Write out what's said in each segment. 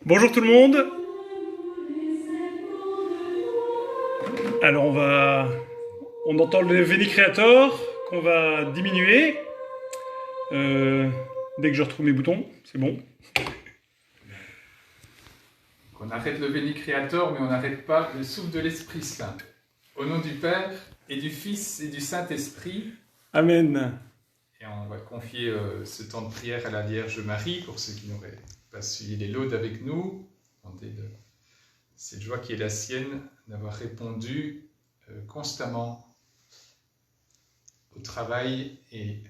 Bonjour tout le monde. Alors on entend le Veni Creator qu'on va diminuer. Dès que je retrouve mes boutons, c'est bon. On arrête le Veni Creator, mais on n'arrête pas le souffle de l'Esprit Saint. Au nom du Père et du Fils et du Saint-Esprit. Amen. Et on va confier ce temps de prière à la Vierge Marie, pour ceux qui n'auraient pas suivi les laudes avec nous. Demander cette joie qui est la sienne, d'avoir répondu constamment au travail et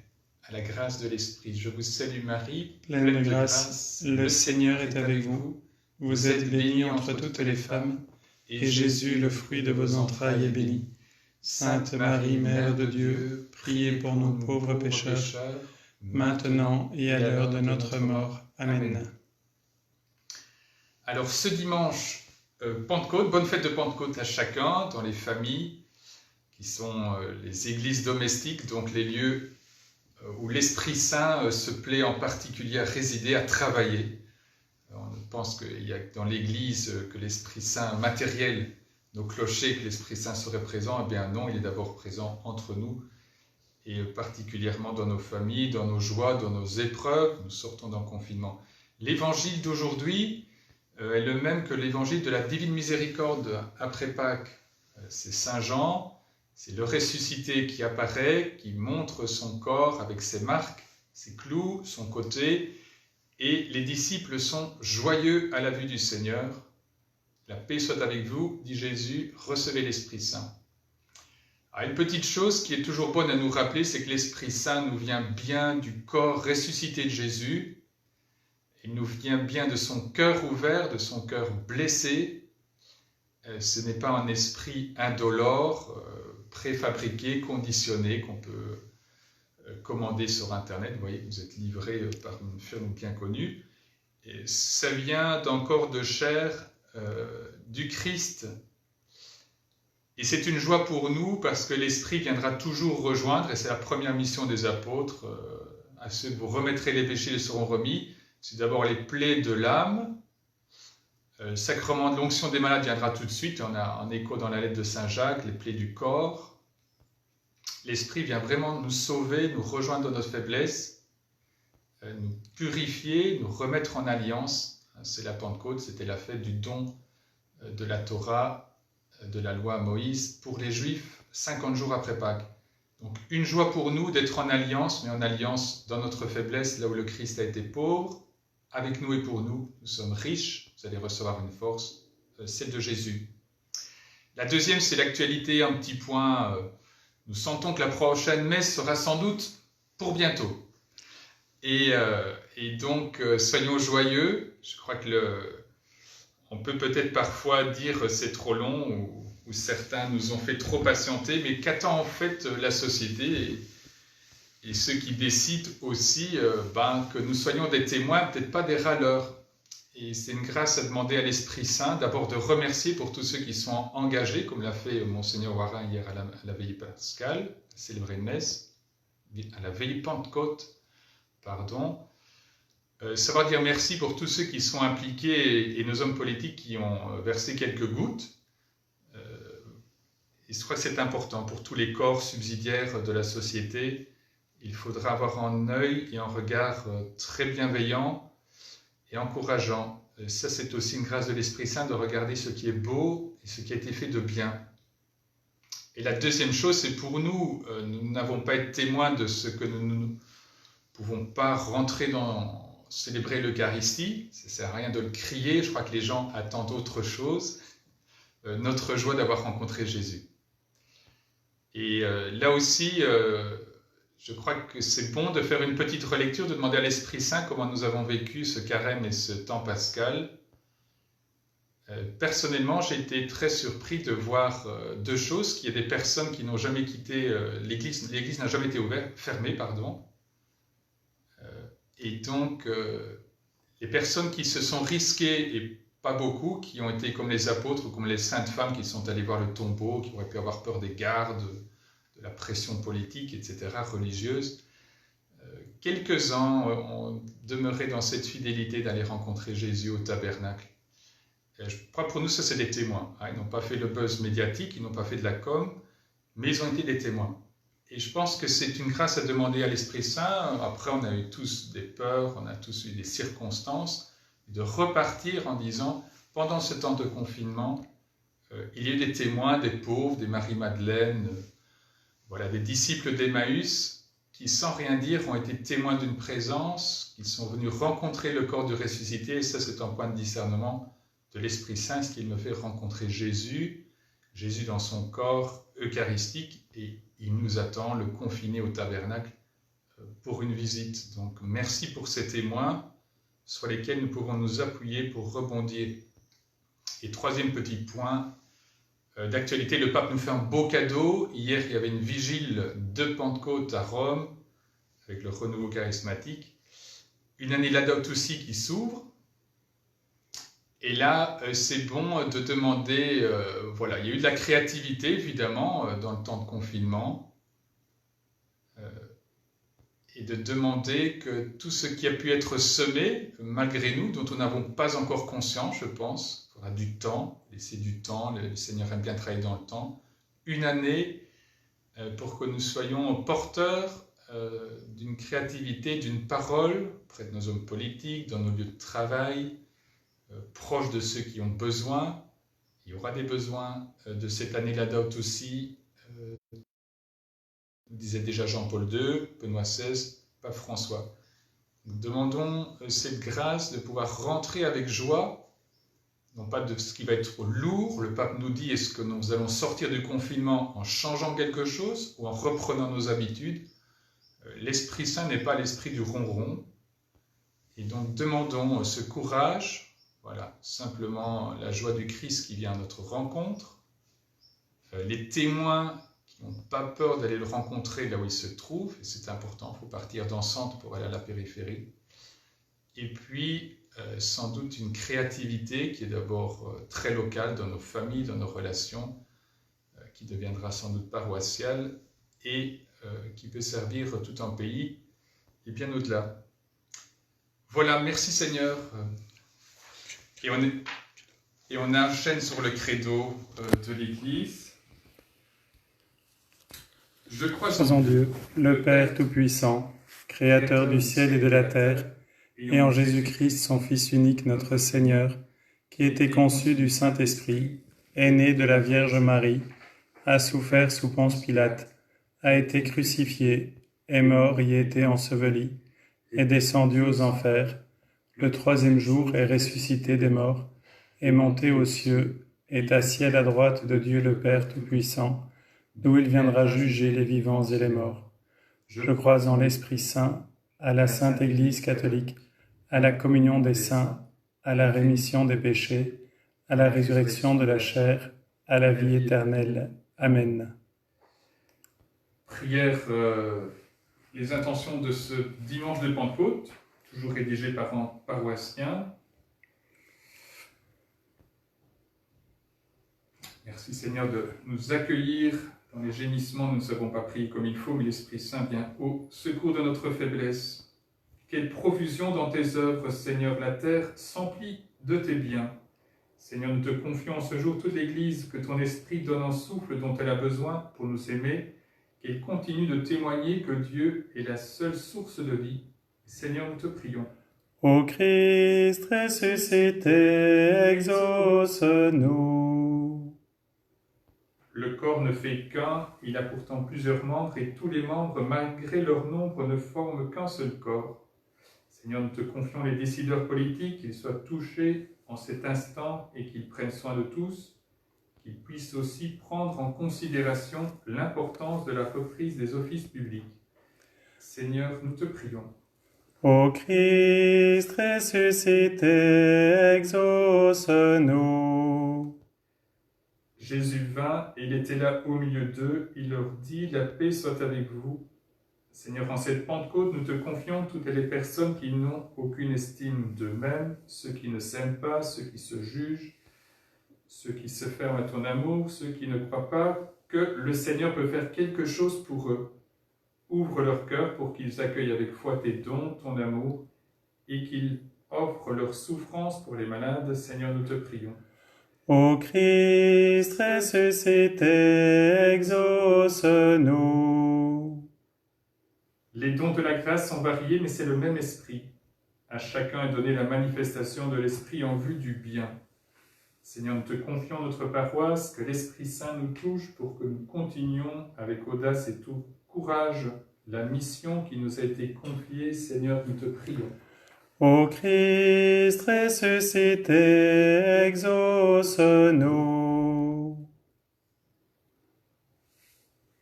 à la grâce de l'Esprit. Je vous salue Marie, pleine de grâce, le Seigneur est avec vous. Vous êtes bénie entre toutes les femmes, et Jésus, le fruit de vos entrailles, est béni. Sainte Marie, Mère de Dieu, priez pour nous pauvres pécheurs, maintenant et à l'heure de notre mort. Amen. Alors ce dimanche, Pentecôte, bonne fête de Pentecôte à chacun, dans les familles, qui sont les églises domestiques, donc les lieux où l'Esprit Saint se plaît en particulier à résider, à travailler. On pense qu'il y a dans l'Église que l'Esprit Saint matériel, nos clochers, que l'Esprit Saint serait présent. Eh bien non, il est d'abord présent entre nous, et particulièrement dans nos familles, dans nos joies, dans nos épreuves. Nous sortons d'un confinement. L'évangile d'aujourd'hui est le même que l'évangile de la Divine Miséricorde après Pâques. C'est Saint Jean, c'est le ressuscité qui apparaît, qui montre son corps avec ses marques, ses clous, son côté, et les disciples sont joyeux à la vue du Seigneur. La paix soit avec vous, dit Jésus, recevez l'Esprit Saint. Alors, une petite chose qui est toujours bonne à nous rappeler, c'est que l'Esprit Saint nous vient bien du corps ressuscité de Jésus. Il nous vient bien de son cœur ouvert, de son cœur blessé. Ce n'est pas un esprit indolore, préfabriqué, conditionné, qu'on peut commander sur Internet. Vous voyez, vous êtes livré par une firme bien connue. Et ça vient d'un corps de chair du Christ. Et c'est une joie pour nous parce que l'Esprit viendra toujours rejoindre, et c'est la première mission des apôtres, à ceux que vous remettrez les péchés, les seront remis. C'est d'abord les plaies de l'âme. Le sacrement de l'onction des malades viendra tout de suite. On a un écho dans la lettre de Saint Jacques, les plaies du corps. L'Esprit vient vraiment nous sauver, nous rejoindre dans notre faiblesse, nous purifier, nous remettre en alliance. C'est la Pentecôte, c'était la fête du don de la Torah, de la loi à Moïse, pour les Juifs, 50 jours après Pâques. Donc une joie pour nous d'être en alliance, mais en alliance dans notre faiblesse, là où le Christ a été pauvre. Avec nous et pour nous, nous sommes riches, vous allez recevoir une force, celle de Jésus. La deuxième, c'est l'actualité, un petit point. Nous sentons que la prochaine messe sera sans doute pour bientôt. Et donc, soyons joyeux. Je crois que on peut peut-être parfois dire c'est trop long, ou certains nous ont fait trop patienter, mais qu'attend en fait la société et ceux qui décident aussi que nous soyons des témoins, peut-être pas des râleurs. Et c'est une grâce à demander à l'Esprit Saint, d'abord de remercier pour tous ceux qui sont engagés, comme l'a fait Monseigneur Warin hier à la veillée pascale, à célébrer une messe, à la veillée Pentecôte, pardon. Savoir dire merci pour tous ceux qui sont impliqués et nos hommes politiques qui ont versé quelques gouttes. Et je crois que c'est important pour tous les corps subsidiaires de la société. Il faudra avoir un œil et un regard très bienveillant et encourageant. Ça, c'est aussi une grâce de l'Esprit Saint de regarder ce qui est beau et ce qui a été fait de bien. Et la deuxième chose, c'est pour nous, nous n'avons pas été témoins de ce que nous ne pouvons pas rentrer dans célébrer l'Eucharistie. Ça ne sert à rien de le crier, je crois que les gens attendent autre chose. Notre joie d'avoir rencontré Jésus. Et là aussi, je crois que c'est bon de faire une petite relecture, de demander à l'Esprit Saint comment nous avons vécu ce carême et ce temps pascal. Personnellement, j'ai été très surpris de voir deux choses, qu'il y a des personnes qui n'ont jamais quitté l'Église. L'Église n'a jamais été fermée. Et donc, les personnes qui se sont risquées, et pas beaucoup, qui ont été comme les apôtres ou comme les saintes femmes qui sont allées voir le tombeau, qui auraient pu avoir peur des gardes, de la pression politique, etc., religieuse, quelques-uns ont demeuré dans cette fidélité d'aller rencontrer Jésus au tabernacle. Et je crois que pour nous, ça c'est des témoins. Ils n'ont pas fait le buzz médiatique, ils n'ont pas fait de la com, mais ils ont été des témoins. Et je pense que c'est une grâce à demander à l'Esprit Saint. Après, on a eu tous des peurs, on a tous eu des circonstances, de repartir en disant, pendant ce temps de confinement, il y a eu des témoins, des pauvres, des Marie-Madeleine, voilà, des disciples d'Emmaüs, qui sans rien dire ont été témoins d'une présence, qui sont venus rencontrer le corps du ressuscité, et ça c'est un point de discernement de l'Esprit Saint, ce qu'il me fait rencontrer Jésus, Jésus dans son corps eucharistique, et il nous attend, le confiné au tabernacle, pour une visite. Donc merci pour ces témoins, sur lesquels nous pouvons nous appuyer pour rebondir. Et troisième petit point d'actualité, le pape nous fait un beau cadeau. Hier, il y avait une vigile de Pentecôte à Rome, avec le renouveau charismatique. Une année Laudato Si qui s'ouvre. Et là, c'est bon de demander, voilà, il y a eu de la créativité, évidemment, dans le temps de confinement, et de demander que tout ce qui a pu être semé, malgré nous, dont nous n'avons pas encore conscience, je pense, il faudra du temps, laisser du temps, le Seigneur aime bien travailler dans le temps, une année pour que nous soyons porteurs d'une créativité, d'une parole, près de nos hommes politiques, dans nos lieux de travail, proches de ceux qui ont besoin. Il y aura des besoins de cette année Laudato Si, disait déjà Jean-Paul II, Benoît XVI, Pape François. Nous demandons cette grâce de pouvoir rentrer avec joie, non pas de ce qui va être lourd. Le pape nous dit, est-ce que nous allons sortir du confinement en changeant quelque chose ou en reprenant nos habitudes? L'Esprit Saint n'est pas l'esprit du ronron. Et donc demandons ce courage, voilà, simplement la joie du Christ qui vient à notre rencontre, les témoins qui n'ont pas peur d'aller le rencontrer là où il se trouve, et c'est important, il faut partir d'Ansante pour aller à la périphérie. Et puis, sans doute une créativité qui est d'abord très locale dans nos familles, dans nos relations, qui deviendra sans doute paroissiale et qui peut servir tout un pays et bien au-delà. Voilà, merci Seigneur. Et on enchaîne sur le credo de l'Église. Je crois en Dieu, le Père Tout-Puissant, Créateur du ciel et de la terre, et en Jésus-Christ, son Fils unique, notre Seigneur, qui était conçu du Saint-Esprit, est né de la Vierge Marie, a souffert sous Ponce Pilate, a été crucifié, est mort, y a été enseveli, est descendu aux enfers, le troisième jour est ressuscité des morts, est monté aux cieux, est assis à la droite de Dieu le Père Tout-Puissant, d'où il viendra juger les vivants et les morts. Je crois en l'Esprit Saint, à la Sainte Église catholique, à la communion des saints, à la rémission des péchés, à la résurrection de la chair, à la vie éternelle. Amen. Prière, les intentions de ce dimanche de Pentecôte, toujours rédigé par un paroissien. Merci Seigneur de nous accueillir dans les gémissements. Nous ne savons pas prier comme il faut, mais l'Esprit Saint vient au secours de notre faiblesse. Quelle profusion dans tes œuvres, Seigneur, la terre s'emplit de tes biens. Seigneur, nous te confions en ce jour toute l'Église, que ton Esprit donne un souffle dont elle a besoin pour nous aimer, qu'elle continue de témoigner que Dieu est la seule source de vie. Seigneur, nous te prions. Ô Christ ressuscité, exauce-nous. Le corps ne fait qu'un, il a pourtant plusieurs membres, et tous les membres, malgré leur nombre, ne forment qu'un seul corps. Seigneur, nous te confions les décideurs politiques, qu'ils soient touchés en cet instant et qu'ils prennent soin de tous, qu'ils puissent aussi prendre en considération l'importance de la reprise des offices publics. Seigneur, nous te prions. Ô Christ ressuscité, exauce-nous. Jésus vint, et il était là au milieu d'eux, il leur dit, la paix soit avec vous. Seigneur, en cette Pentecôte, nous te confions toutes les personnes qui n'ont aucune estime d'eux-mêmes, ceux qui ne s'aiment pas, ceux qui se jugent, ceux qui se ferment à ton amour, ceux qui ne croient pas que le Seigneur peut faire quelque chose pour eux. Ouvre leur cœur pour qu'ils accueillent avec foi tes dons, ton amour, et qu'ils offrent leur souffrance pour les malades. Seigneur, nous te prions. Ô Christ, ressuscité, exauce-nous. Les dons de la grâce sont variés, mais c'est le même esprit. À chacun est donnée la manifestation de l'esprit en vue du bien. Seigneur, nous te confions notre paroisse, que l'Esprit Saint nous touche pour que nous continuions avec audace et tout courage la mission qui nous a été confiée. Seigneur, nous te prions. Ô Christ, ressuscité, exauce-nous.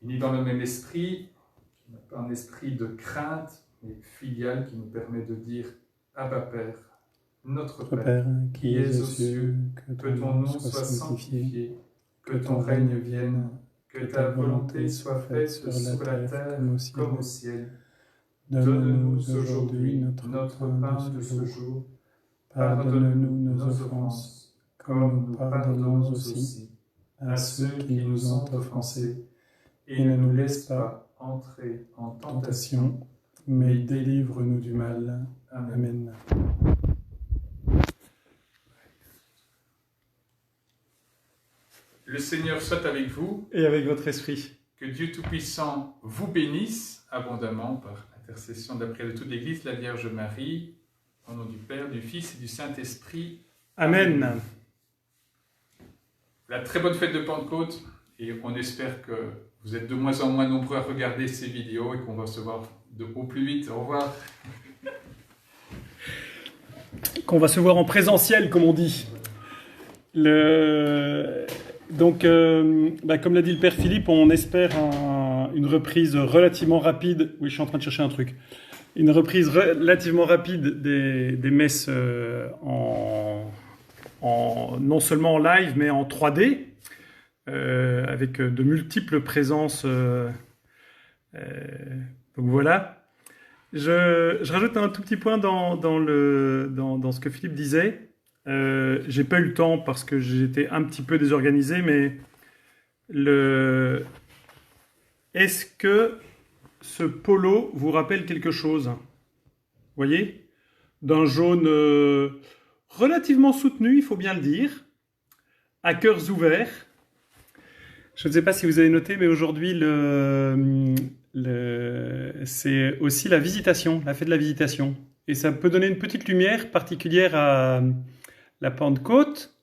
Unis dans le même esprit, qui n'est pas un esprit de crainte, mais filial, qui nous permet de dire « Abba Père ». Notre Père, qui es aux cieux, que ton nom soit sanctifié, que ton règne vienne, que ta volonté soit faite sur la terre comme au ciel. Donne-nous aujourd'hui notre pain de ce jour. Pardonne-nous nos offenses, comme nous pardonnons aussi à ceux qui nous ont offensés. Et ne nous laisse pas entrer en tentation, mais délivre-nous du mal. Amen. Le Seigneur soit avec vous. Et avec votre esprit. Que Dieu Tout-Puissant vous bénisse abondamment par intercession d'après de toute l'Église, la Vierge Marie, au nom du Père, du Fils et du Saint-Esprit. Amen. La très bonne fête de Pentecôte, et on espère que vous êtes de moins en moins nombreux à regarder ces vidéos et qu'on va se voir au plus vite. Au revoir. Qu'on va se voir en présentiel, comme on dit. Donc, comme l'a dit le Père Philippe, on espère une reprise relativement rapide. Oui, je suis en train de chercher un truc. Une reprise relativement rapide des messes non seulement en live, mais en 3D, avec de multiples présences. Donc voilà. Je rajoute un tout petit point dans ce que Philippe disait. J'ai pas eu le temps parce que j'étais un petit peu désorganisé, mais est-ce que ce polo vous rappelle quelque chose? Vous voyez? D'un jaune relativement soutenu, il faut bien le dire, à cœurs ouverts. Je ne sais pas si vous avez noté, mais aujourd'hui, c'est aussi la visitation, la fête de la visitation. Et ça peut donner une petite lumière particulière à la Pentecôte,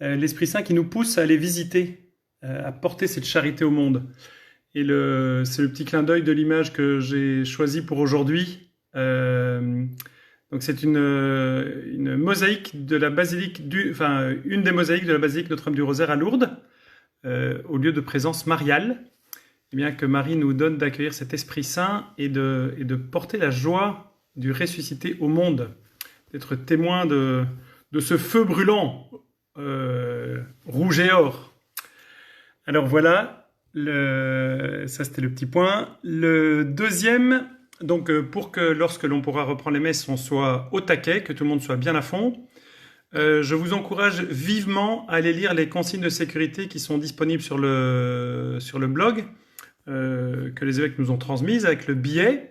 l'Esprit Saint qui nous pousse à aller visiter, à porter cette charité au monde. Et c'est le petit clin d'œil de l'image que j'ai choisi pour aujourd'hui. Donc c'est une mosaïque de la basilique une des mosaïques de la basilique Notre-Dame du Rosaire à Lourdes, au lieu de présence mariale. Eh bien que Marie nous donne d'accueillir cet Esprit Saint et de porter la joie du ressuscité au monde, d'être témoin de ce feu brûlant, rouge et or. Alors voilà, ça c'était le petit point. Le deuxième, donc pour que lorsque l'on pourra reprendre les messes, on soit au taquet, que tout le monde soit bien à fond, je vous encourage vivement à aller lire les consignes de sécurité qui sont disponibles sur le blog, que les évêques nous ont transmises avec le billet,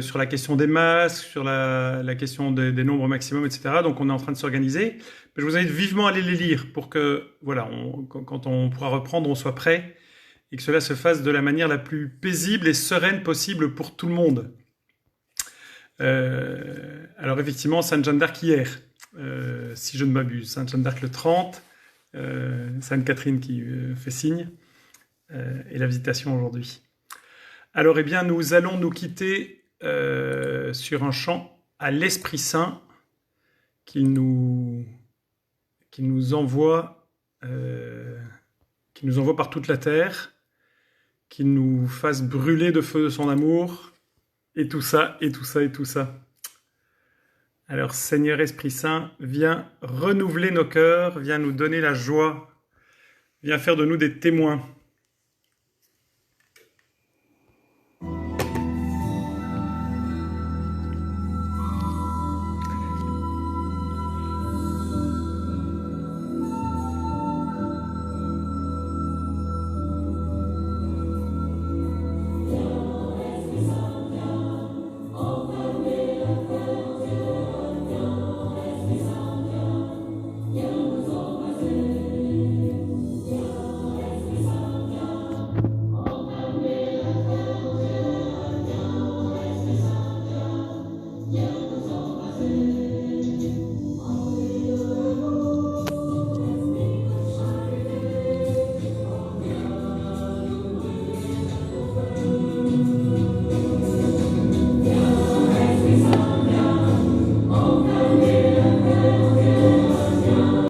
sur la question des masques, sur la question des nombres maximum, etc. Donc on est en train de s'organiser. Je vous invite vivement à aller les lire pour que, voilà, quand on pourra reprendre, on soit prêt et que cela se fasse de la manière la plus paisible et sereine possible pour tout le monde. Alors effectivement, Sainte Jeanne d'Arc hier, si je ne m'abuse, Sainte Jeanne d'Arc le 30, Sainte Catherine qui fait signe, et la visitation aujourd'hui. Alors, eh bien, nous allons nous quitter sur un chant à l'Esprit Saint qu'il nous envoie par toute la terre, qu'il nous fasse brûler de feu de son amour, et tout ça, et tout ça, et tout ça. Alors, Seigneur Esprit Saint, viens renouveler nos cœurs, viens nous donner la joie, viens faire de nous des témoins.